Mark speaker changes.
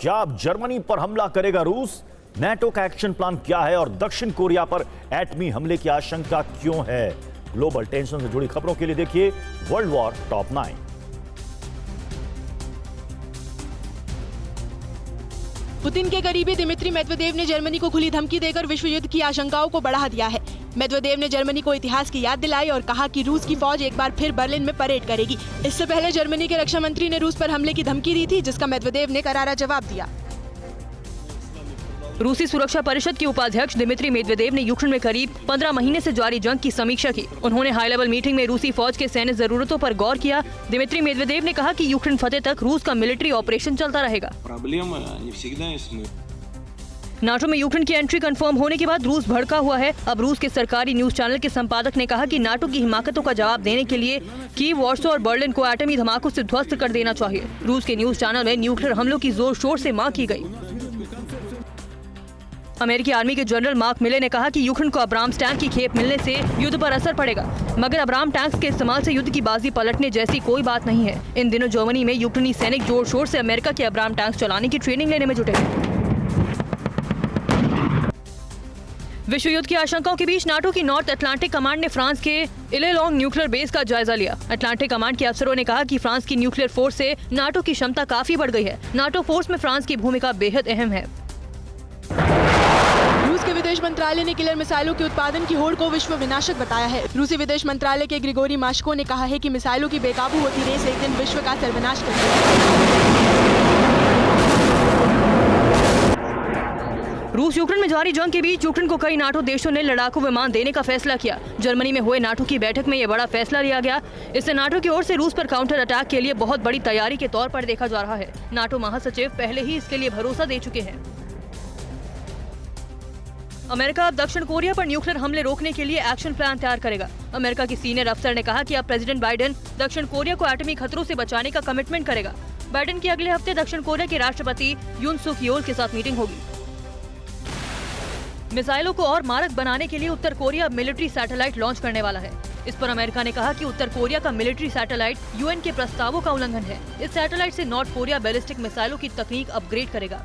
Speaker 1: क्या अब जर्मनी पर हमला करेगा रूस? नेटो का एक्शन प्लान क्या है और दक्षिण कोरिया पर एटमी हमले की आशंका क्यों है? ग्लोबल टेंशन से जुड़ी खबरों के लिए देखिए वर्ल्ड वॉर टॉप 9।
Speaker 2: पुतिन के करीबी दिमित्री मेदवेदेव ने जर्मनी को खुली धमकी देकर विश्व युद्ध की आशंकाओं को बढ़ा दिया है। मेदवेदेव ने जर्मनी को इतिहास की याद दिलाई और कहा कि रूस की फौज एक बार फिर बर्लिन में परेड करेगी। इससे पहले जर्मनी के रक्षा मंत्री ने रूस पर हमले की धमकी दी थी, जिसका मेदवेदेव ने करारा जवाब दिया।
Speaker 3: रूसी सुरक्षा परिषद के उपाध्यक्ष दिमित्री मेदवेदेव ने यूक्रेन में करीब 15 महीने से जारी जंग की समीक्षा की। उन्होंने हाई लेवल मीटिंग में रूसी फौज के सैन्य जरूरतों पर गौर किया। दिमित्री मेदवेदेव ने कहा कि यूक्रेन फतेह तक रूस का मिलिट्री ऑपरेशन चलता रहेगा। नाटो में यूक्रेन की एंट्री कंफर्म होने के बाद रूस भड़का हुआ है। अब रूस के सरकारी न्यूज चैनल के संपादक ने कहा कि नाटो की हिमाकतों का जवाब देने के लिए कीव, वॉर्सो और बर्लिन को एटमी धमाकों से ध्वस्त कर देना चाहिए। रूस के न्यूज चैनल में न्यूक्लियर हमलों की जोर शोर से मांग की गई। अमेरिकी आर्मी के जनरल मार्क मिले ने कहा कि यूक्रेन को अब्राम्स टैंक की खेप मिलने से युद्ध पर असर पड़ेगा, मगर अब्राम टैंक्स के इस्तेमाल से युद्ध की बाजी पलटने जैसी कोई बात नहीं है। इन दिनों जर्मनी में यूक्रेनी सैनिक जोर शोर से अमेरिका के अब्राम टैंक्स चलाने की ट्रेनिंग लेने में जुटे हैं। विश्व युद्ध की आशंकाओं के बीच नाटो की नॉर्थ अटलांटिक कमांड ने फ्रांस के इलेलॉन्ग न्यूक्लियर बेस का जायजा लिया। अटलांटिक कमांड के अफसरों ने कहा कि फ्रांस की न्यूक्लियर फोर्स से नाटो की क्षमता काफी बढ़ गई है। नाटो फोर्स में फ्रांस की भूमिका बेहद अहम है।
Speaker 2: रूस के विदेश मंत्रालय ने किलर मिसाइलों के उत्पादन की होड़ को विश्व विनाशक बताया है। रूसी विदेश मंत्रालय के ग्रिगोरी माश्को ने कहा है कि मिसाइलों की बेकाबू होती रेस एक दिन विश्व का सर्वनाश कर देगी।
Speaker 3: रूस यूक्रेन में जारी जंग के बीच यूक्रेन को कई नाटो देशों ने लड़ाकू विमान देने का फैसला किया। जर्मनी में हुए नाटो की बैठक में यह बड़ा फैसला लिया गया। इससे नाटो की ओर से रूस पर काउंटर अटैक के लिए बहुत बड़ी तैयारी के तौर पर देखा जा रहा है। नाटो महासचिव पहले ही इसके लिए भरोसा दे चुके हैं। अमेरिका अब दक्षिण कोरिया पर न्यूक्लियर हमले रोकने के लिए एक्शन प्लान तैयार करेगा। अमेरिका की सीनियर अफसर ने कहा कि अब प्रेसिडेंट बाइडेन दक्षिण कोरिया को एटमी खतरों से बचाने का कमिटमेंट करेगा। बाइडेन की अगले हफ्ते दक्षिण कोरिया के राष्ट्रपति यून सुक योल के साथ मीटिंग होगी। मिसाइलों को और मारक बनाने के लिए उत्तर कोरिया मिलिट्री सैटेलाइट लॉन्च करने वाला है। इस पर अमेरिका ने कहा कि उत्तर कोरिया का मिलिट्री सैटेलाइट यूएन के प्रस्तावों का उल्लंघन है। इस सैटेलाइट से नॉर्थ कोरिया बैलिस्टिक मिसाइलों की तकनीक अपग्रेड करेगा।